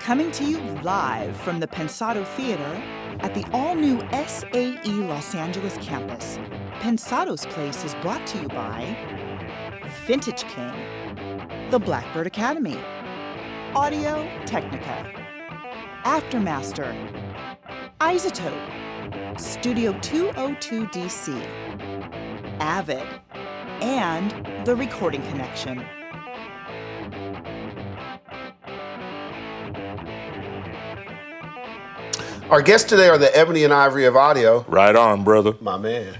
Coming to you live from the Pensado Theater at the all-new SAE Los Angeles campus. Pensado's Place is brought to you by Vintage King, the Blackbird Academy, Audio Technica, Aftermaster, Isotope, Studio 202 DC, Avid, and The Recording Connection. Our guests today are the ebony and ivory of audio. Right on, brother. My man.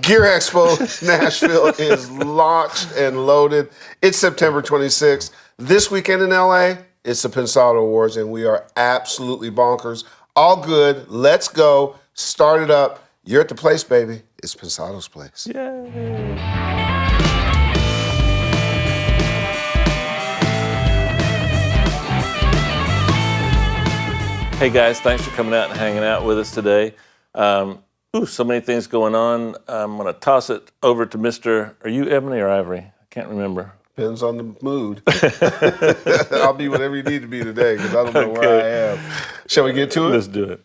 Gear Expo Nashville is launched and loaded. It's September 26th. This weekend in LA, it's the Pensado Awards, and we are absolutely bonkers. All good. Let's go. Start it up. You're at the place, baby. It's Pensado's Place. Yay. Hey guys, thanks for coming out and hanging out with us today. So many things going on. I'm gonna toss it over to Mr. Are you Ebony or Ivory? I can't remember. Depends on the mood. I'll be whatever you need to be today because I don't know where I am. Shall we get to it? Let's do it.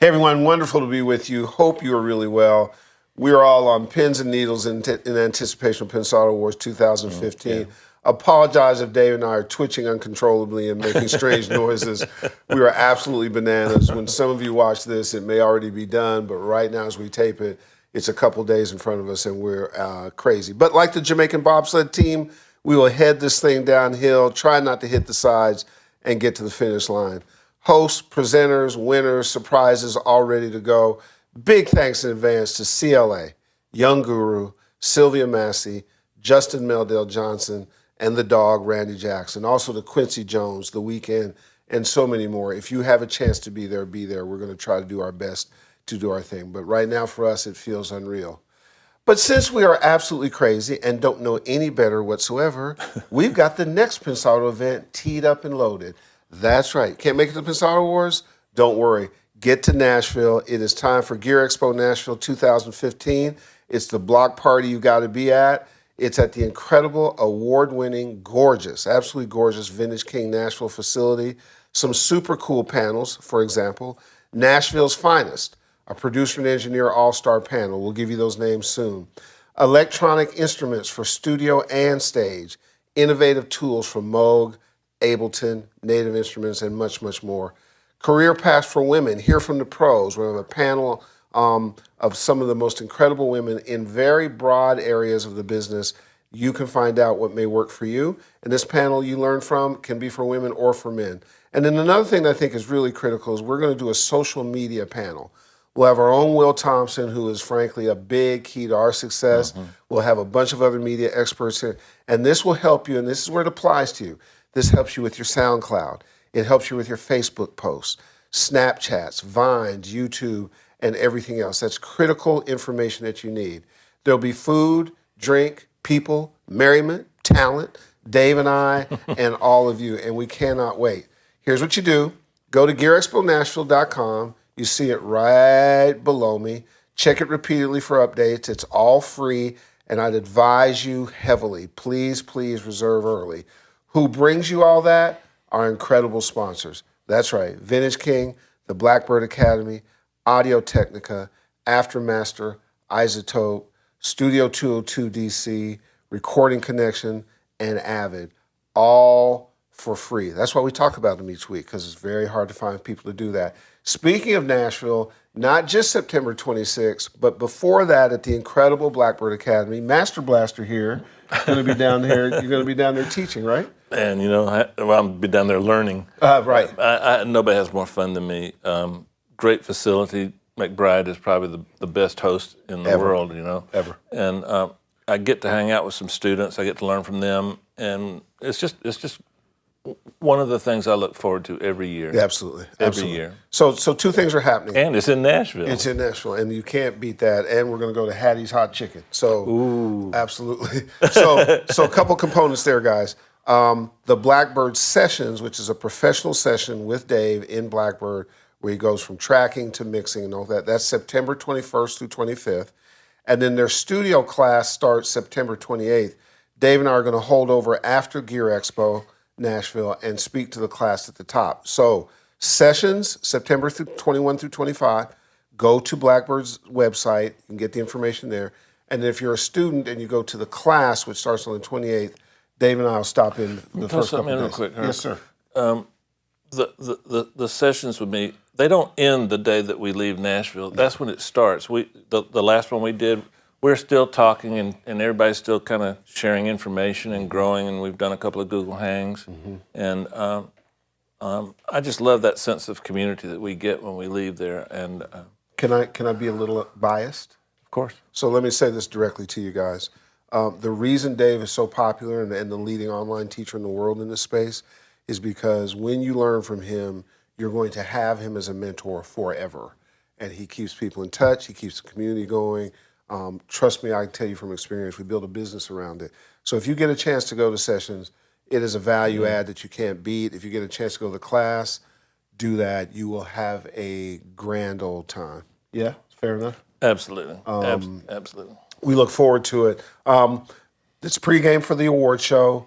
Hey everyone, wonderful to be with you. Hope you are really well. We are all on pins and needles in anticipation of Pensado Awards 2015. Yeah. Apologize if Dave and I are twitching uncontrollably and making strange noises. We are absolutely bananas. When some of you watch this, it may already be done, but right now as we tape it, it's a couple days in front of us and we're crazy. But like the Jamaican bobsled team, we will head this thing downhill, try not to hit the sides, and get to the finish line. Hosts, presenters, winners, surprises, all ready to go. Big thanks in advance to CLA, Young Guru, Sylvia Massey, Justin Meldale Johnson, and the dog, Randy Jackson. Also to Quincy Jones, The Weeknd, and so many more. If you have a chance to be there, be there. We're going to try to do our best to do our thing. But right now for us, it feels unreal. But since we are absolutely crazy and don't know any better whatsoever, we've got the next Pensado event teed up and loaded. That's right. Can't make it to Pensado Awards? Don't worry. Get to Nashville. It is time for Gear Expo Nashville 2015. It's the block party you got to be at. It's at the incredible, award-winning, gorgeous, absolutely gorgeous Vintage King Nashville facility. Some super cool panels, for example, Nashville's Finest, a producer and engineer all-star panel. We'll give you those names soon. Electronic instruments for studio and stage. Innovative tools from Moog, Ableton, Native Instruments, and much, much more. Career paths for women. Hear from the pros. We have a panel of some of the most incredible women in very broad areas of the business. You can find out what may work for you. And this panel you learn from can be for women or for men. And then another thing that I think is really critical is we're going to do a social media panel. We'll have our own Will Thompson, who is frankly a big key to our success. Mm-hmm. We'll have a bunch of other media experts here. And this will help you, and this is where it applies to you. This helps you with your SoundCloud. It helps you with your Facebook posts, Snapchats, Vines, YouTube, and everything else. That's critical information that you need. There'll be food, drink, people, merriment, talent, Dave and I, and all of you, and we cannot wait. Here's what you do. Go to GearExpoNashville.com. You see it right below me. Check it repeatedly for updates. It's all free, and I'd advise you heavily, please, please reserve early. Who brings you all that? Our incredible sponsors. That's right, Vintage King, the Blackbird Academy, Audio Technica, Aftermaster, Isotope, Studio 202 DC, Recording Connection, and Avid, all for free. That's why we talk about them each week, because it's very hard to find people to do that. Speaking of Nashville, not just September 26th, but before that at the incredible Blackbird Academy, Master Blaster here, going to be down there. You're going to be down there teaching, right? And, I'll be down there learning. Right. Nobody has more fun than me. Great facility. McBride is probably the best host in the world, Ever. And I get to hang out with some students. I get to learn from them, and it's just one of the things I look forward to every year. Absolutely. Every year. So two things are happening. And it's in Nashville. It's in Nashville, and you can't beat that. And we're going to go to Hattie's Hot Chicken. So, ooh. Absolutely. So a couple components there, guys. The Blackbird Sessions, which is a professional session with Dave in Blackbird, where he goes from tracking to mixing and all that. That's September 21st through 25th. And then their studio class starts September 28th. Dave and I are going to hold over after Gear Expo Nashville and speak to the class at the top. So sessions, September 21 through 25, go to Blackbird's website. You can get the information there. And if you're a student and you go to the class, which starts on the 28th, Dave and I will stop in the first couple in of real days. quick, Herb. Yes, sir. The sessions with me, they don't end the day that we leave Nashville. That's when it starts. The last one we did, we're still talking and everybody's still kind of sharing information and growing, and we've done a couple of Google Hangs. And I just love that sense of community that we get when we leave there. And Can I be a little biased? of course. So let me say this directly to you guys. The reason Dave is so popular and the leading online teacher in the world in this space is because when you learn from him, you're going to have him as a mentor forever. And he keeps people in touch. He keeps the community going. Trust me, I can tell you from experience, we build a business around it. So if you get a chance to go to sessions, it is a value add that you can't beat. If you get a chance to go to the class, do that. You will have a grand old time. Yeah, fair enough? Absolutely. Absolutely. We look forward to it. It's pregame for the award show.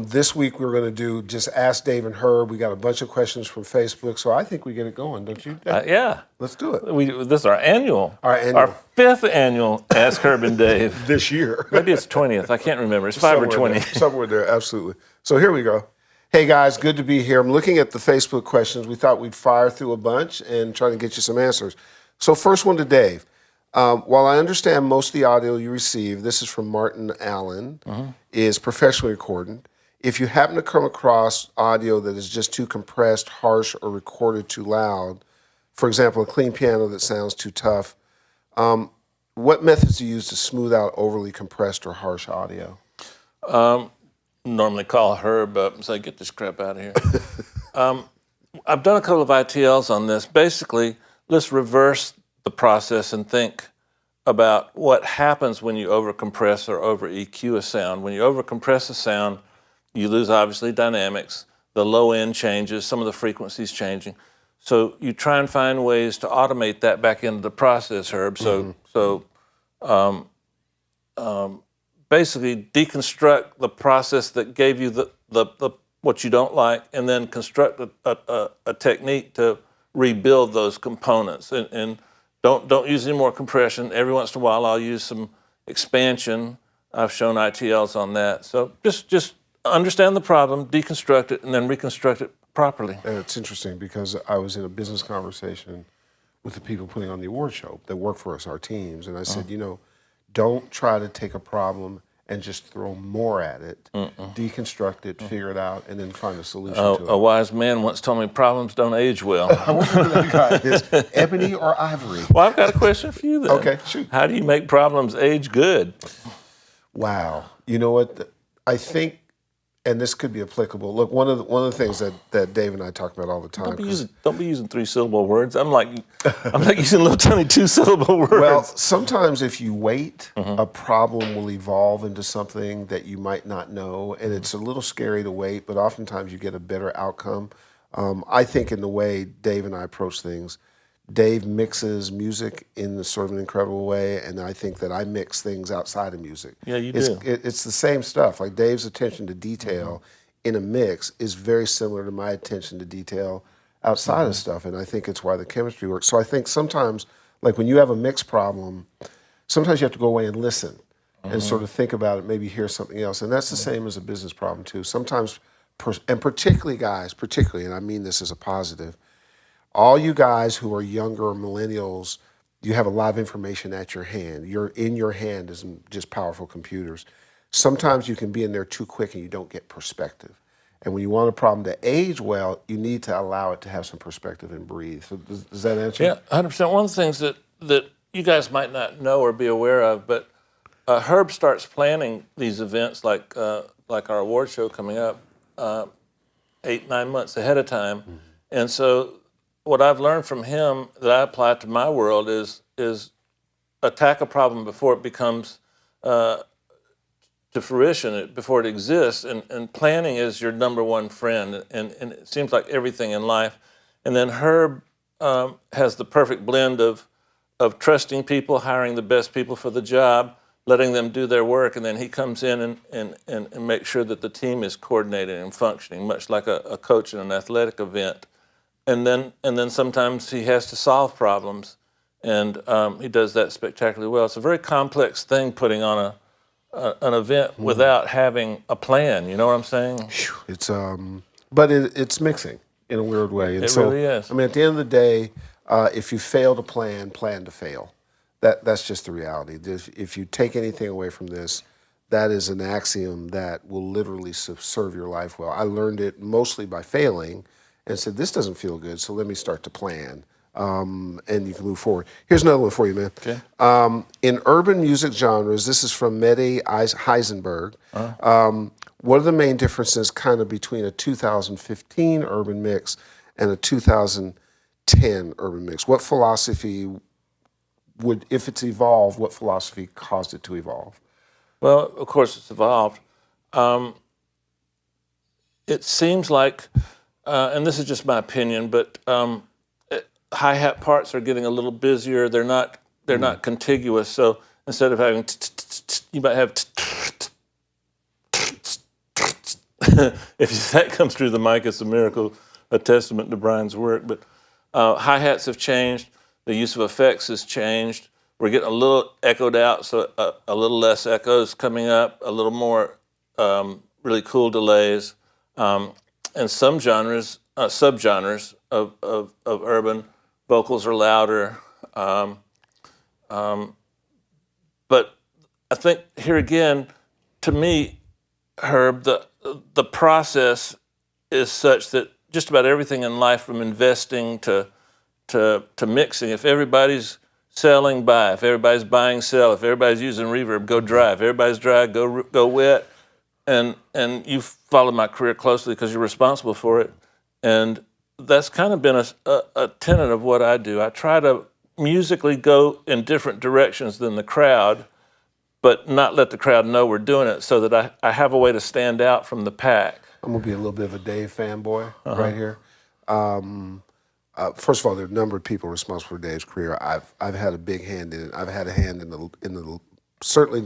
This week we're going to do just Ask Dave and Herb. We got a bunch of questions from Facebook, so I think we get it going, don't you? Yeah. Let's do it. This is our annual. Our fifth annual Ask Herb and Dave. This year. Maybe it's 20th. I can't remember. It's 5 or 20. Somewhere there, absolutely. So here we go. Hey guys, good to be here. I'm looking at the Facebook questions. We thought we'd fire through a bunch and try to get you some answers. So first one to Dave. While I understand most of the audio you receive, this is from Martin Allen, is professionally recorded. If you happen to come across audio that is just too compressed, harsh, or recorded too loud, for example, a clean piano that sounds too tough, what methods do you use to smooth out overly compressed or harsh audio? Normally call Herb up and say, get this crap out of here. I've done a couple of ITLs on this. Basically, let's reverse the process and think about what happens when you overcompress or over EQ a sound. When you overcompress a sound, you lose obviously dynamics, the low end changes, some of the frequencies changing. So you try and find ways to automate that back into the process, Herb. So basically deconstruct the process that gave you the what you don't like, and then construct a technique to rebuild those components. And don't use any more compression. Every once in a while, I'll use some expansion. I've shown ITLs on that. So just understand the problem, deconstruct it, and then reconstruct it properly. And it's interesting because I was in a business conversation with the people putting on the award show that work for us, our teams, and I said, don't try to take a problem and just throw more at it. Deconstruct it, figure it out, and then find a solution to it. A wise man once told me problems don't age well. I wonder who that guy is. Ebony or ivory? Well, I've got a question for you then. Okay, shoot. How do you make problems age good? Wow. You know what? I think, and this could be applicable. Look, one of the things that Dave and I talk about all the time. Don't be using 3-syllable words. I'm like using little tiny 2-syllable words. Well, sometimes if you wait, a problem will evolve into something that you might not know, and it's a little scary to wait, but oftentimes you get a better outcome. I think in the way Dave and I approach things, Dave mixes music in a sort of an incredible way, and I think that I mix things outside of music. Yeah, you do. It's the same stuff. Like Dave's attention to detail in a mix is very similar to my attention to detail outside of stuff, and I think it's why the chemistry works. So I think sometimes, like when you have a mix problem, sometimes you have to go away and listen and sort of think about it, maybe hear something else, and that's the same as a business problem too. Sometimes, and particularly guys, and I mean this as a positive, all you guys who are younger or millennials, you have a lot of information at your hand. You're in your hand as just powerful computers. Sometimes you can be in there too quick and you don't get perspective. And when you want a problem to age well, you need to allow it to have some perspective and breathe. So does that answer? Yeah, 100%. One of the things that you guys might not know or be aware of, but Herb starts planning these events like our award show coming up 8-9 months ahead of time. And so what I've learned from him that I apply to my world is attack a problem before it becomes to fruition, before it exists. And planning is your number one friend. And it seems like everything in life. And then Herb has the perfect blend of trusting people, hiring the best people for the job, letting them do their work, and then he comes in and makes sure that the team is coordinated and functioning, much like a coach in an athletic event. And then sometimes he has to solve problems, and he does that spectacularly well. It's a very complex thing putting on an event without having a plan. You know what I'm saying? It's but it's mixing in a weird way. And It really is. I mean, at the end of the day, if you fail to plan to fail. That's just the reality. If you take anything away from this, that is an axiom that will literally serve your life well. I learned it mostly by failing, and said, this doesn't feel good, so let me start to plan. And you can move forward. Here's another one for you, man. Okay. In urban music genres, this is from Mehdi Heisenberg. What are the main differences kind of between a 2015 urban mix and a 2010 urban mix? What philosophy would, if it's evolved, what philosophy caused it to evolve? Well, of course it's evolved. It seems like, and this is just my opinion, but hi-hat parts are getting a little busier. They're not contiguous. So instead of having you might have if that comes through the mic, it's a miracle, a testament to Brian's work. But hi-hats have changed. The use of effects has changed. We're getting a little echoed out, so a little less echoes coming up, a little more really cool delays. And some genres, subgenres of urban, vocals are louder. But I think here again, to me, Herb, the process is such that just about everything in life, from investing to mixing, if everybody's selling, buy. If everybody's buying, sell. If everybody's using reverb, go dry. If everybody's dry, go wet. And you've followed my career closely because you're responsible for it. And that's kind of been a tenet of what I do. I try to musically go in different directions than the crowd, but not let the crowd know we're doing it, so that I have a way to stand out from the pack. I'm going to be a little bit of a Dave fanboy right here. First of all, there are a number of people responsible for Dave's career. I've had a big hand in it. I've had a hand in the certainly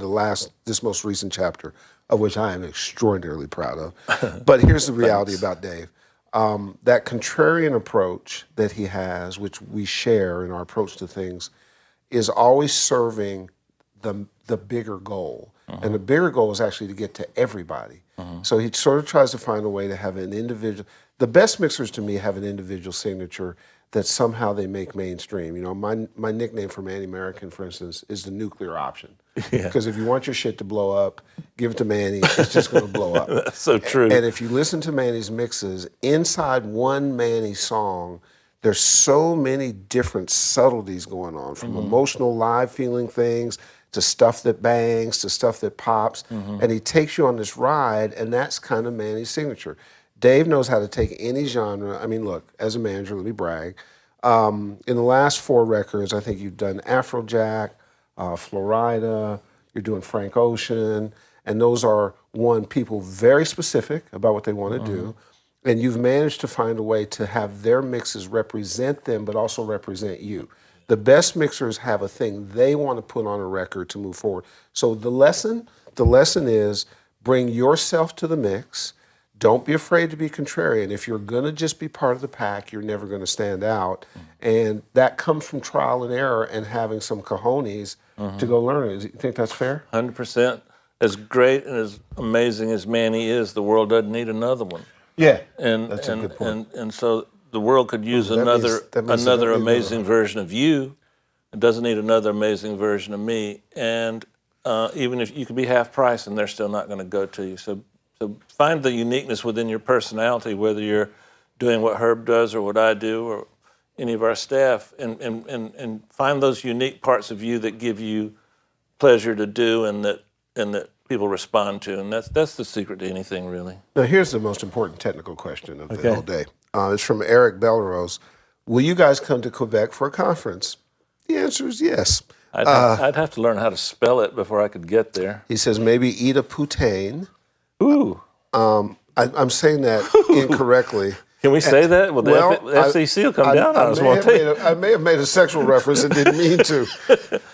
this most recent chapter, of which I am extraordinarily proud of. But here's the reality about Dave. That contrarian approach that he has, which we share in our approach to things, is always serving the bigger goal. And the bigger goal is actually to get to everybody. So he sort of tries to find a way to have an individual. The best mixers to me have an individual signature that somehow they make mainstream. You know, my nickname for Manny American, for instance, is the nuclear option. Because if you want your shit to blow up, give it to Manny. It's just going to blow up. That's so true. And if you listen to Manny's mixes, inside one Manny song, there's so many different subtleties going on, from emotional live feeling things to stuff that bangs to stuff that pops. And he takes you on this ride, and that's kind of Manny's signature. Dave knows how to take any genre. I mean, look, as a manager, let me brag. In the last 4 records, I think you've done Afrojack, Florida, you're doing Frank Ocean, and those are, people very specific about what they want to do, and you've managed to find a way to have their mixes represent them, but also represent you. The best mixers have a thing they want to put on a record to move forward. So the lesson is bring yourself to the mix. Don't be afraid to be contrarian. If you're going to just be part of the pack, you're never going to stand out. And that comes from trial and error and having some cojones to go learn it. Do you think that's fair? 100%. As great and as amazing as Manny is, the world doesn't need another one. Yeah, And that's a good point. And so the world could use another amazing version of you. It doesn't need another amazing version of me. And even if you could be half price, and they're still not going to go to you. So find the uniqueness within your personality, whether you're doing what Herb does or what I do or any of our staff, and find those unique parts of you that give you pleasure to do and that people respond to. And that's the secret to anything, really. Now, here's the most important technical question of the whole day. It's from Eric Belrose. Will you guys come to Quebec for a conference? The answer is yes. I'd have to learn how to spell it before I could get there. He says maybe eat a poutine. Ooh. I'm saying that incorrectly. Can we say that? Well, the FCC will come down on us, won't they? I may have made a sexual reference and didn't mean to.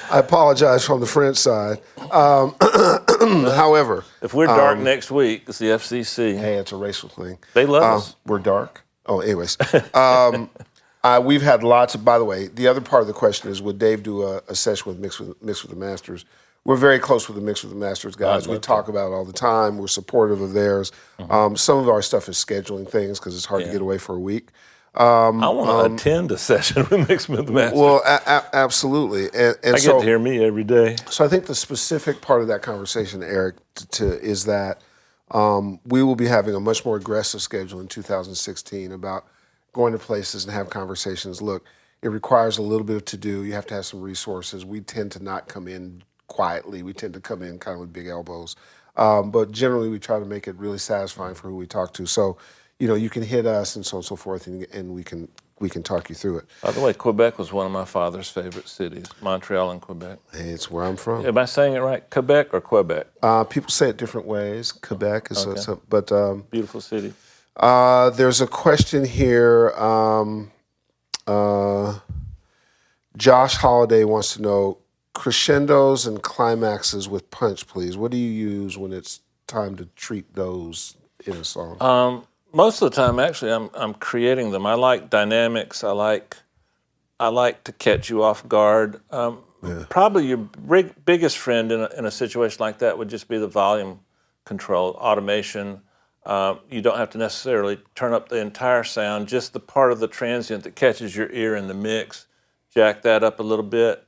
I apologize from the French side. However, if we're dark next week, it's the FCC. hey, it's a racial thing. They love us. We're dark. Oh, anyways. We've had lots of, by the way, the other part of the question is, would Dave do a session with Mix with the Masters? We're very close with the Mix with the Masters guys. We talk about it all the time. We're supportive of theirs. Some of our stuff is scheduling things because it's hard to get away for a week. I want to attend a session with Mix with the Masters. Well, absolutely. And I get to hear me every day. So I think the specific part of that conversation, Eric, is that we will be having a much more aggressive schedule in 2016 about going to places and have conversations. Look, it requires a little bit of to-do. You have to have some resources. We tend to not come in quietly. We tend to come in kind of with big elbows. But generally, we try to make it really satisfying for who we talk to. So, you can hit us and so on and so forth, and we can talk you through it. By the way, Quebec was one of my father's favorite cities, Montreal and Quebec. Hey, it's where I'm from. Am I saying it right? Quebec or Quebec? People say it different ways. Quebec is but beautiful city. There's a question here. Josh Holiday wants to know crescendos and climaxes with punch, please. What do you use when it's time to treat those in a song? Most of the time, actually, I'm creating them. I like dynamics. I like to catch you off guard. Probably your biggest friend in a situation like that would just be the volume control, automation. You don't have to necessarily turn up the entire sound, just the part of the transient that catches your ear in the mix. Jack that up a little bit.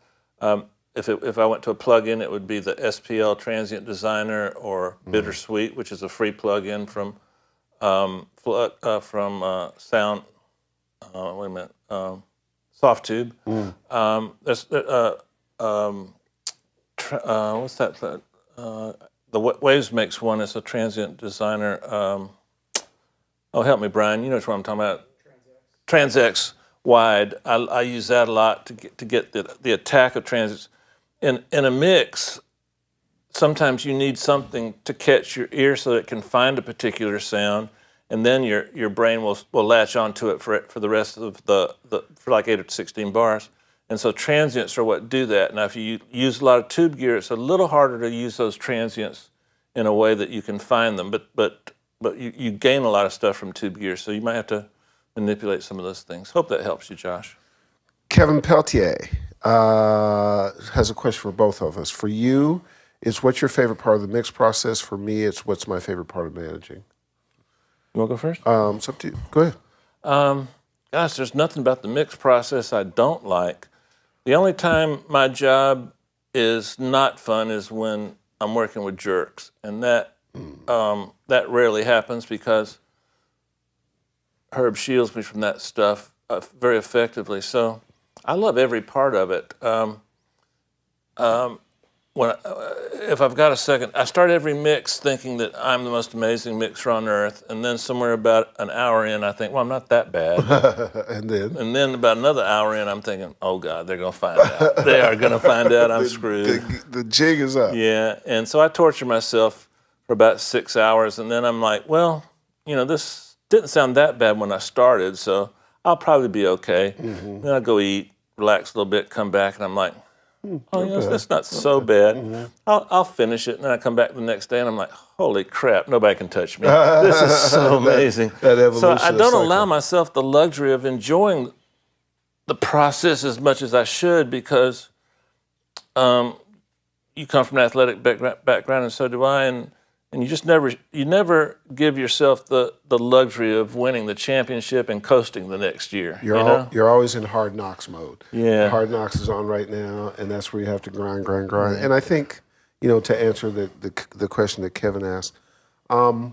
If I went to a plugin, it would be the SPL Transient Designer or Bittersweet, which is a free plugin from Sound. Wait a minute, Softtube. What's that? The Waves makes one. It's a Transient Designer. Help me, Brian. You know what I'm talking about. Transx wide. I use that a lot to get the attack of transients. In a mix, sometimes you need something to catch your ear so that it can find a particular sound, and then your brain will latch onto it for the rest of for like 8 or 16 bars. And so transients are what do that. Now, if you use a lot of tube gear, it's a little harder to use those transients in a way that you can find them. But you gain a lot of stuff from tube gear, so you might have to manipulate some of those things. Hope that helps you, Josh. Kevin Peltier has a question for both of us. For you, it's what's your favorite part of the mix process? For me, it's what's my favorite part of managing. You want to go first? It's up to you. Go ahead. Gosh, there's nothing about the mix process I don't like. The only time my job is not fun is when I'm working with jerks, and that rarely happens because Herb shields me from that stuff very effectively. So I love every part of it. If I've got a second, I start every mix thinking that I'm the most amazing mixer on earth, and then somewhere about an hour in, I think, well, I'm not that bad. And then about another hour in, I'm thinking, oh God, they're gonna find out. They are gonna find out I'm screwed. The jig is up. Yeah, and so I torture myself for about 6 hours, and then I'm like, well, this didn't sound that bad when I started, so I'll probably be okay. Then I go eat, relax a little bit, come back, and I'm like, that's not so bad. I'll finish it, and then I come back the next day, and I'm like, holy crap, nobody can touch me. This is so amazing. that evolution. So I don't allow myself the luxury of enjoying the process as much as I should because you come from an athletic background, and so do I, and you just never give yourself the luxury of winning the championship and coasting the next year. You're always in hard knocks mode. Yeah. Hard knocks is on right now, and that's where you have to grind. And I think, to answer the question that Kevin asked. Are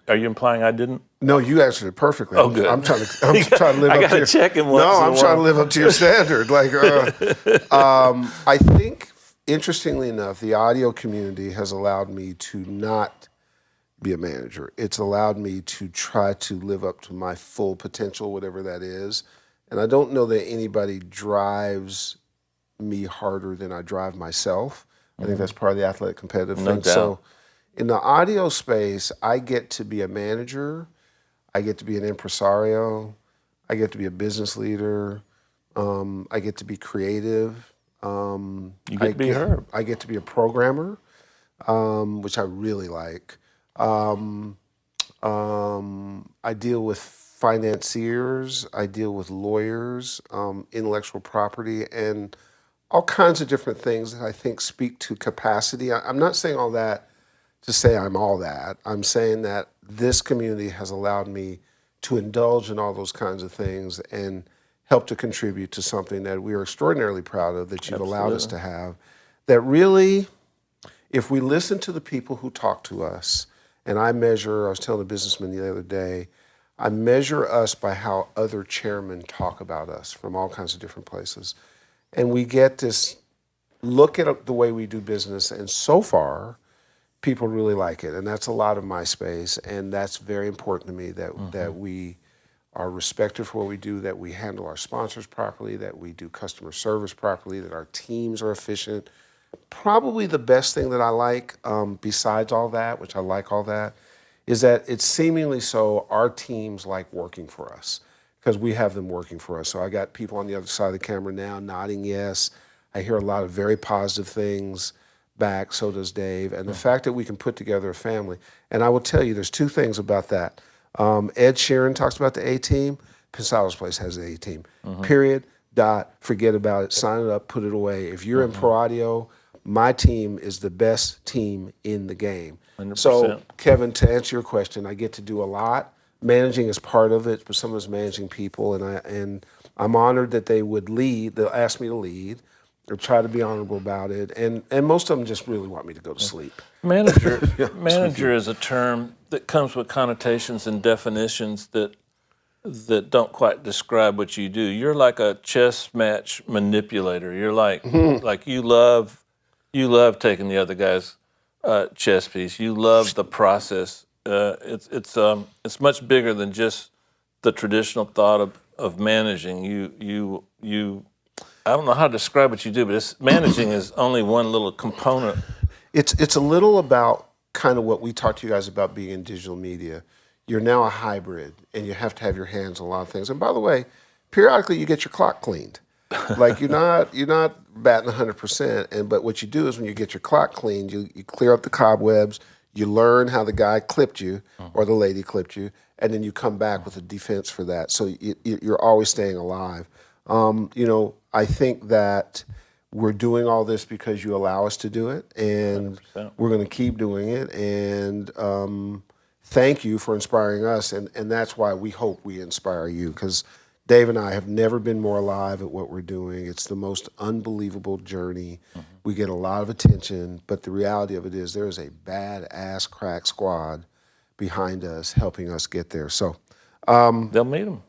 you implying I didn't? No, you answered it perfectly. Oh, good. I'm trying to live up to your... check him once. No, I'm trying to live up to your standard. I think, interestingly enough, the audio community has allowed me to not be a manager. It's allowed me to try to live up to my full potential, whatever that is. And I don't know that anybody drives me harder than I drive myself. I think that's part of the athletic competitive thing. Doubt. So in the audio space, I get to be a manager. I get to be an impresario. I get to be a business leader. I get to be creative. You get to be Herb. I get to be a programmer. which I really like. I deal with financiers, I deal with lawyers, intellectual property, and all kinds of different things that I think speak to capacity. I'm not saying all that to say I'm all that. I'm saying that this community has allowed me to indulge in all those kinds of things and help to contribute to something that we are extraordinarily proud of that you've allowed us to have. That really, if we listen to the people who talk to us, and I was telling a businessman the other day, I measure us by how other chairmen talk about us from all kinds of different places. And we get this look at the way we do business, and so far, people really like it. And that's a lot of my space, and that's very important to me that we are respected for what we do, that we handle our sponsors properly, that we do customer service properly, that our teams are efficient. Probably the best thing that I like, besides all that, which I like all that, is that it's seemingly so our teams like working for us because we have them working for us. So I got people on the other side of the camera now nodding yes. I hear a lot of very positive things back, so does Dave. And the fact that we can put together a family, and I will tell you, there's two things about that. Ed Sheeran talks about the A-team. Pensado's place has the A-team. Period, dot, forget about it, sign it up, put it away. If you're in pro audio, my team is the best team in the game. 100%. So, Kevin, to answer your question, I get to do a lot. Managing is part of it, but some of it's managing people, and I'm honored that they would lead. They'll ask me to lead, or try to be honorable about it, and most of them just really want me to go to sleep. Manager is a term that comes with connotations and definitions that don't quite describe what you do. You're like a chess match manipulator. You're like you love taking the other guy's chess piece. You love the process. It's much bigger than just the traditional thought of managing. You I don't know how to describe what you do, but managing is only one little component. It's a little about kind of what we talked to you guys about being in digital media. You're now a hybrid, and you have to have your hands on a lot of things. And by the way, periodically you get your clock cleaned. Like you're not batting 100%. But what you do is when you get your clock cleaned, you clear up the cobwebs. You learn how the guy clipped you or the lady clipped you, and then you come back with a defense for that. So you're always staying alive. I think that we're doing all this because you allow us to do it, and 100%. we're going to keep doing it. And thank you for inspiring us, and that's why we hope we inspire you, because Dave and I have never been more alive at what we're doing. It's the most unbelievable journey. We get a lot of attention, but the reality of it is there is a badass crack squad behind us helping us get there. So They'll meet them.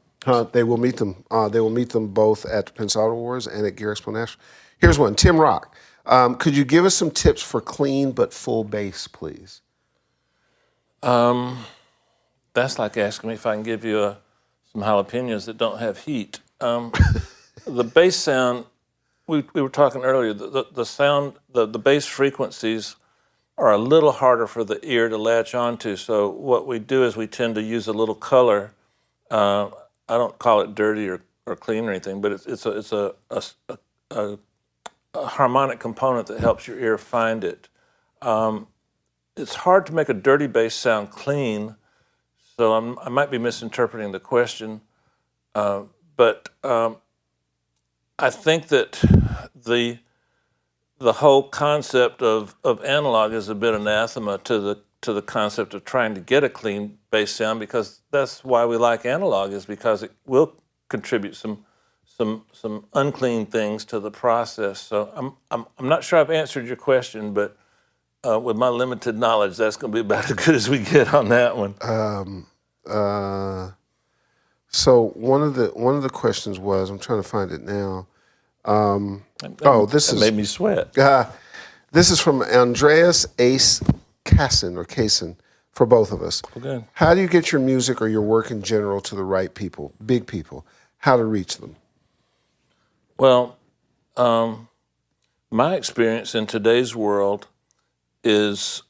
they will meet them. They will meet them both at the Pensado Awards and at Gear Expo National. Here's one. Tim Rock. Could you give us some tips for clean but full bass, please? That's like asking me if I can give you some jalapenos that don't have heat. The bass sound, we were talking earlier, the sound, the bass frequencies are a little harder for the ear to latch onto. So what we do is we tend to use a little color. I don't call it dirty or clean or anything, but it's a harmonic component that helps your ear find it. It's hard to make a dirty bass sound clean, so I might be misinterpreting the question, but I think that the whole concept of analog is a bit anathema to the concept of trying to get a clean bass sound, because that's why we like analog, is because it will contribute some unclean things to the process. So I'm not sure I've answered your question, but with my limited knowledge, that's going to be about as good as we get on that one. So one of the questions was, I'm trying to find it now. This made me sweat. This is from Andreas Ace Kasson for both of us. Okay. How do you get your music or your work in general to the right people, big people? How to reach them? Well, my experience in today's world is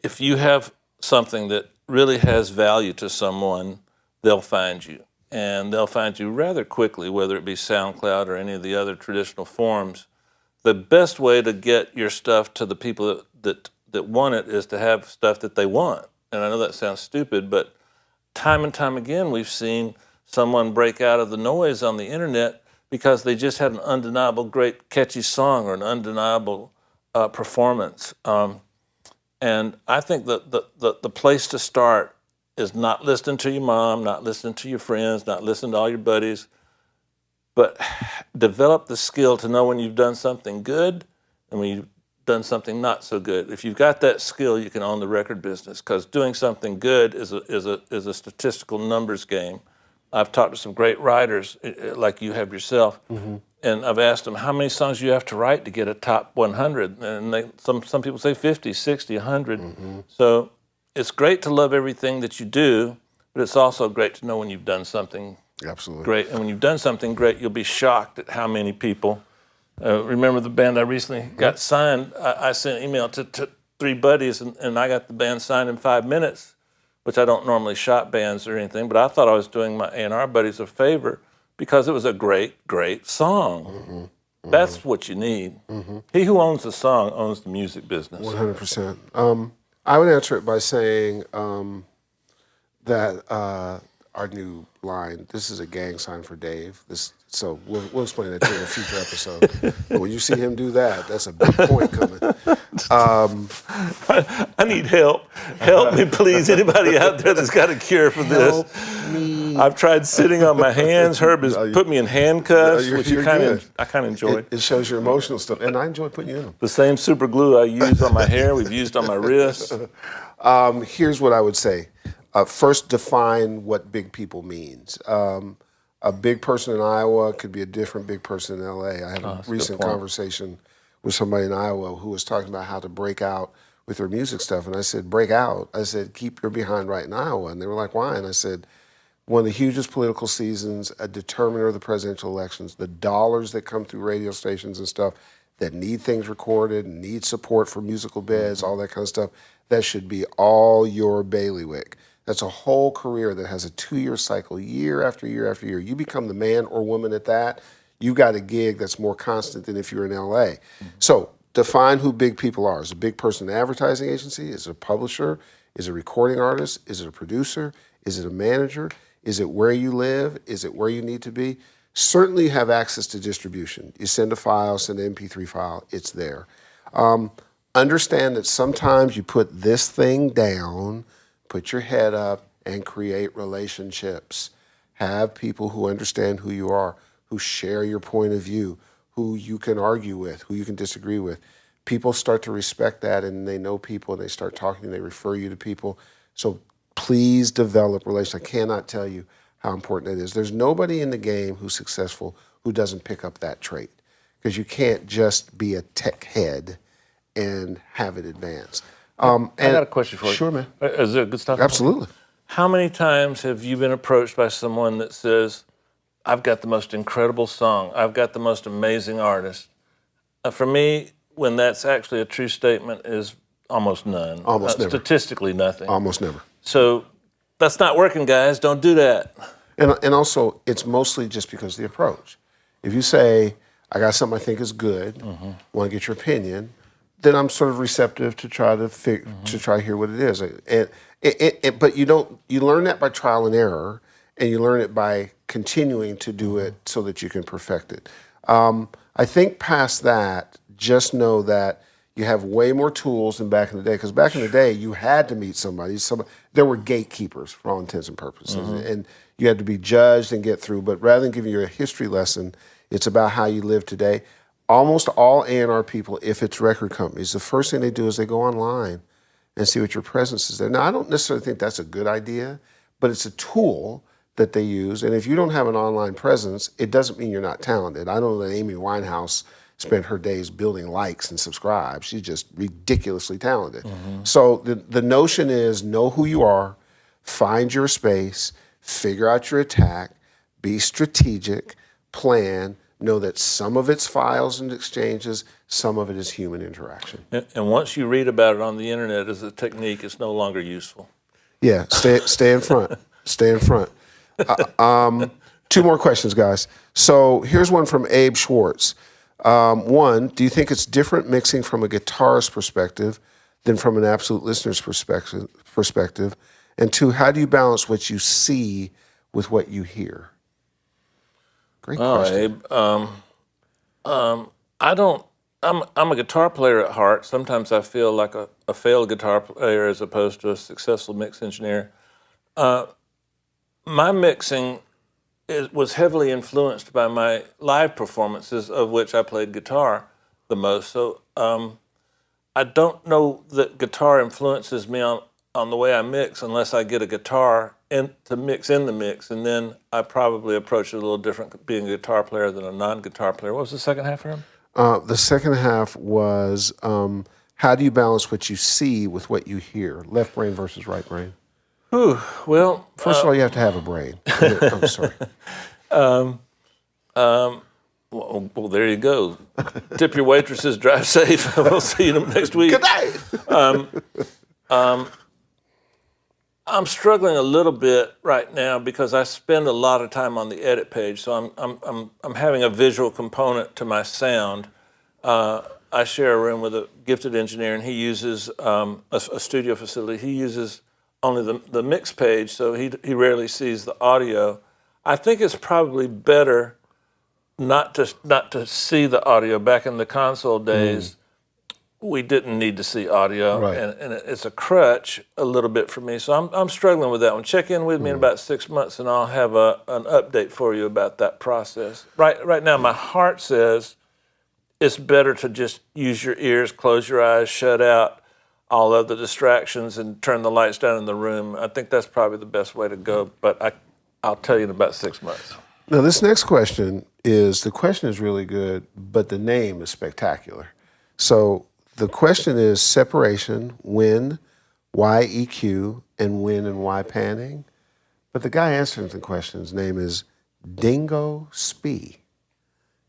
if you have something that really has value to someone, they'll find you. And they'll find you rather quickly, whether it be SoundCloud or any of the other traditional forms. the best way to get your stuff to the people that want it is to have stuff that they want. And I know that sounds stupid, but time and time again, we've seen someone break out of the noise on the internet because they just had an undeniable, great, catchy song or an undeniable performance. And I think that the place to start is not listening to your mom, not listening to your friends, not listening to all your buddies, but develop the skill to know when you've done something good and when you've done something not so good. If you've got that skill, you can own the record business, because doing something good is a statistical numbers game. I've talked to some great writers like you have yourself, and I've asked them how many songs you have to write to get a top 100, and some people say 50, 60, 100. So it's great to love everything that you do, but it's also great to know when you've done something great. And when you've done something great, you'll be shocked at how many people. Remember the band I recently got signed? I sent an email to 3 buddies, and I got the band signed in 5 minutes, which I don't normally shop bands or anything, but I thought I was doing my A&R buddies a favor because it was a great, great song. That's what you need. He who owns the song owns the music business. 100%. I would answer it by saying that our new line, this is a gang sign for Dave. So we'll explain that to you in a future episode. But when you see him do that, that's a big point coming. I need help. Help me, please. Anybody out there that's got a cure for this? Help me. I've tried sitting on my hands. Herb has put me in handcuffs, which I kind of enjoyed. It shows your emotional stuff, and I enjoy putting you in them. The same super glue I use on my hair, we've used on my wrists. Here's what I would say. First, define what big people means. A big person in Iowa could be a different big person in LA. I had a recent conversation with somebody in Iowa who was talking about how to break out with their music stuff. And I said, break out? I said, keep your behind right in Iowa. And they were like, why? And I said, one of the hugest political seasons, a determiner of the presidential elections, the dollars that come through radio stations and stuff that need things recorded, need support for musical beds, all that kind of stuff, that should be all your bailiwick. That's a whole career that has a 2-year cycle, year after year after year. You become the man or woman at that, you got a gig that's more constant than if you're in LA. So define who big people are. Is a big person an advertising agency? Is it a publisher? Is it a recording artist? Is it a producer? Is it a manager? Is it where you live? Is it where you need to be? Certainly have access to distribution. You send a file, send an MP3 file, it's there. Understand that sometimes you put this thing down, put your head up, and create relationships. Have people who understand who you are, who share your point of view, who you can argue with, who you can disagree with. People start to respect that, and they know people, and they start talking, and they refer you to people. So please develop relations. I cannot tell you how important it is. There's nobody in the game who's successful who doesn't pick up that trait, because you can't just be a tech head and have it advance. I got a question for you. Sure, man. Is there good stuff? Absolutely. How many times have you been approached by someone that says, I've got the most incredible song, I've got the most amazing artist? For me, when that's actually a true statement, is almost none. Almost never. Statistically, nothing. Almost never. So that's not working, guys. Don't do that. And also, it's mostly just because of the approach. If you say, I got something I think is good, want to get your opinion, then I'm sort of receptive to try to try to hear what it is. But you learn that by trial and error, and you learn it by continuing to do it so that you can perfect it. I think past that, just know that you have way more tools than back in the day. Because back in the day, you had to meet somebody. There were gatekeepers for all intents and purposes, and you had to be judged and get through. But rather than giving you a history lesson, it's about how you live today. Almost all A&R people, if it's record companies, the first thing they do is they go online and see what your presence is there. Now, I don't necessarily think that's a good idea, but it's a tool that they use. And if you don't have an online presence, it doesn't mean you're not talented. I know that Amy Winehouse spent her days building likes and subscribes. She's just ridiculously talented. So the notion is know who you are, find your space, figure out your attack, be strategic, plan, know that some of it's files and exchanges, some of it is human interaction. And once you read about it on the internet as a technique, it's no longer useful. Yeah, stay in front. Stay in front. 2 more questions, guys. So here's one from Abe Schwartz. One, do you think it's different mixing from a guitarist perspective than from an absolute listener's perspective? And two, how do you balance what you see with what you hear? Great question. Abe, I don't. I'm a guitar player at heart. Sometimes I feel like a failed guitar player as opposed to a successful mix engineer. My mixing was heavily influenced by my live performances, of which I played guitar the most. So I don't know that guitar influences me on the way I mix unless I get a guitar to mix in the mix, and then I probably approach it a little different being a guitar player than a non-guitar player. What was the second half for him? The second half was how do you balance what you see with what you hear? Left brain versus right brain. Well, first of all, you have to have a brain. I'm sorry. Well, there you go. Tip your waitresses, drive safe. We'll see you next week. Good night. I'm struggling a little bit right now because I spend a lot of time on the edit page, so I'm having a visual component to my sound. I share a room with a gifted engineer, and he uses a studio facility. He uses only the mix page, so he rarely sees the audio. I think it's probably better not to see the audio. Back in the console days, we didn't need to see audio, Right. and it's a crutch a little bit for me. So I'm struggling with that one. Check in with me in about 6 months, and I'll have an update for you about that process. Right now, my heart says it's better to just use your ears, close your eyes, shut out all other distractions, and turn the lights down in the room. I think that's probably the best way to go, but I'll tell you in about 6 months. Now, this next question is really good, but the name is spectacular. So the question is separation, when, why EQ, and when and why panning. But the guy answering the question's name is Dingo Spee.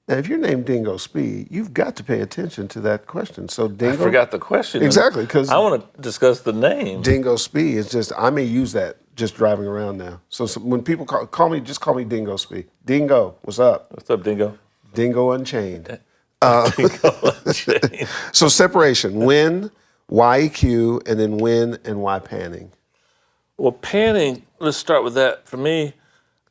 Now, if you're named Dingo Spee, you've got to pay attention to that question. So Dingo, I forgot the question. Exactly, because I want to discuss the name. Dingo Spee is just, I may use that just driving around now. So when people call me, just call me Dingo Spee. Dingo, what's up? What's up, Dingo? Dingo Unchained. Dingo Unchained. So separation, when, why EQ, and then when and why panning. Well, panning, let's start with that. For me,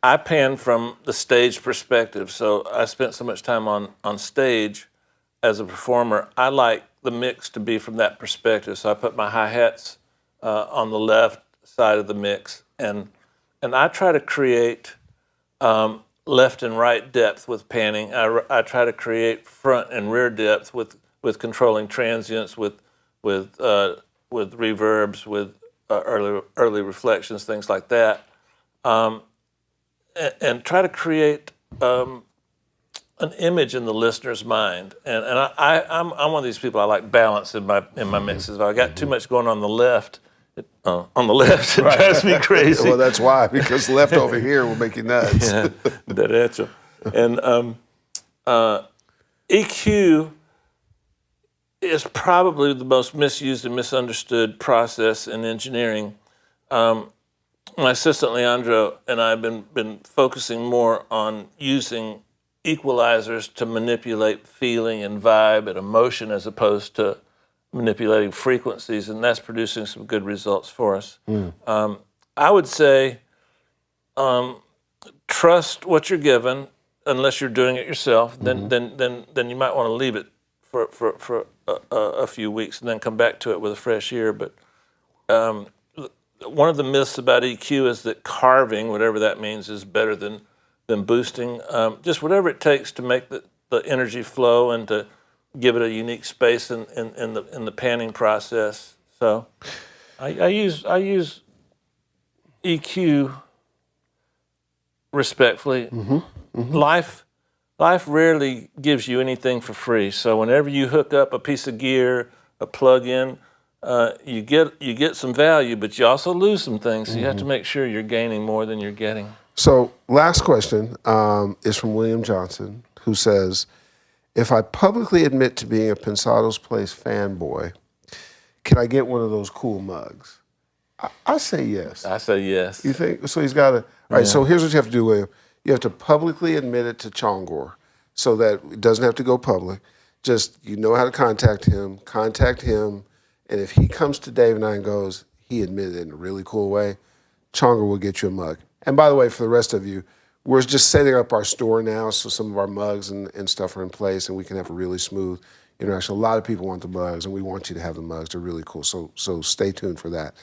I pan from the stage perspective. So I spent so much time on stage as a performer. I like the mix to be from that perspective. So I put my hi-hats on the left side of the mix, and I try to create left and right depth with panning. I try to create front and rear depth with controlling transients, with reverbs, with early reflections, things like that, and try to create an image in the listener's mind. And I'm one of these people. I like balance in my mixes. If I got too much going on the left. It drives me crazy. Well, that's why, because left over here will make you nuts. Yeah, derecho. And EQ is probably the most misused and misunderstood process in engineering. My assistant Leandro and I have been focusing more on using equalizers to manipulate feeling and vibe and emotion as opposed to manipulating frequencies, and that's producing some good results for us. I would say trust what you're given, unless you're doing it yourself. Then you might want to leave it for a few weeks and then come back to it with a fresh ear. But one of the myths about EQ is that carving, whatever that means, is better than boosting. Just whatever it takes to make the energy flow and to give it a unique space in the panning process. So I use EQ respectfully. Life rarely gives you anything for free. So whenever you hook up a piece of gear, a plug-in, you get some value, but you also lose some things. So you have to make sure you're gaining more than you're getting. So last question is from William Johnson, who says, if I publicly admit to being a Pensado's Place fanboy, can I get one of those cool mugs? I say yes. I say yes. You think? So he's got to, all right, so here's what you have to do, William. You have to publicly admit it to Chongor. so that it doesn't have to go public. Just, you know how to contact him, and if he comes to Dave and I and goes, he admitted it in a really cool way, Chonga will get you a mug. And by the way, for the rest of you, we're just setting up our store now, so some of our mugs and stuff are in place, and we can have a really smooth interaction. A lot of people want the mugs, and we want you to have the mugs. They're really cool, so stay tuned for that.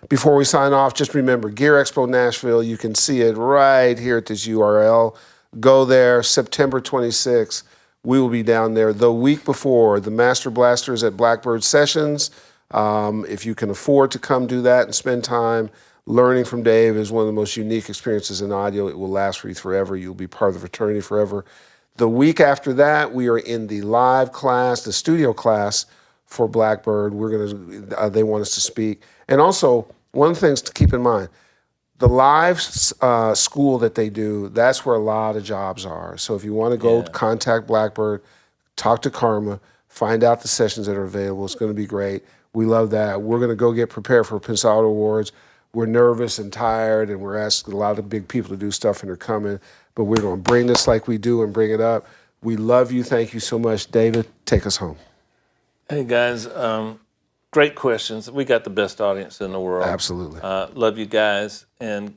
Before we sign off, just remember, Gear Expo Nashville, you can see it right here at this URL. Go there, September 26th. We will be down there. The week before, the Master Blasters at Blackbird Sessions. If you can afford to come do that and spend time learning from Dave, is one of the most unique experiences in audio. It will last for you forever. You'll be part of the fraternity forever. The week after that, we are in the live class, the studio class for Blackbird. They want us to speak. And also, one of the things to keep in mind, the live school that they do, that's where a lot of jobs are. So if you want to go contact Blackbird, talk to Karma, find out the sessions that are available. It's going to be great. We love that. We're going to go get prepared for Pensado Awards. We're nervous and tired, and we're asking a lot of big people to do stuff, and they're coming. But we're going to bring this like we do and bring it up. We love you. Thank you so much. David, take us home. Hey, guys. Great questions. We got the best audience in the world. Absolutely. Love you guys. And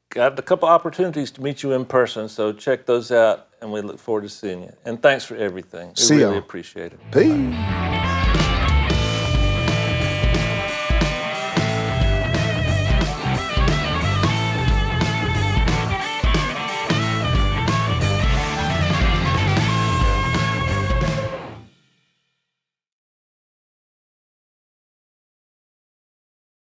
got a couple opportunities to meet you in person, so check those out, and we look forward to seeing you. And thanks for everything. We really appreciate it. Peace.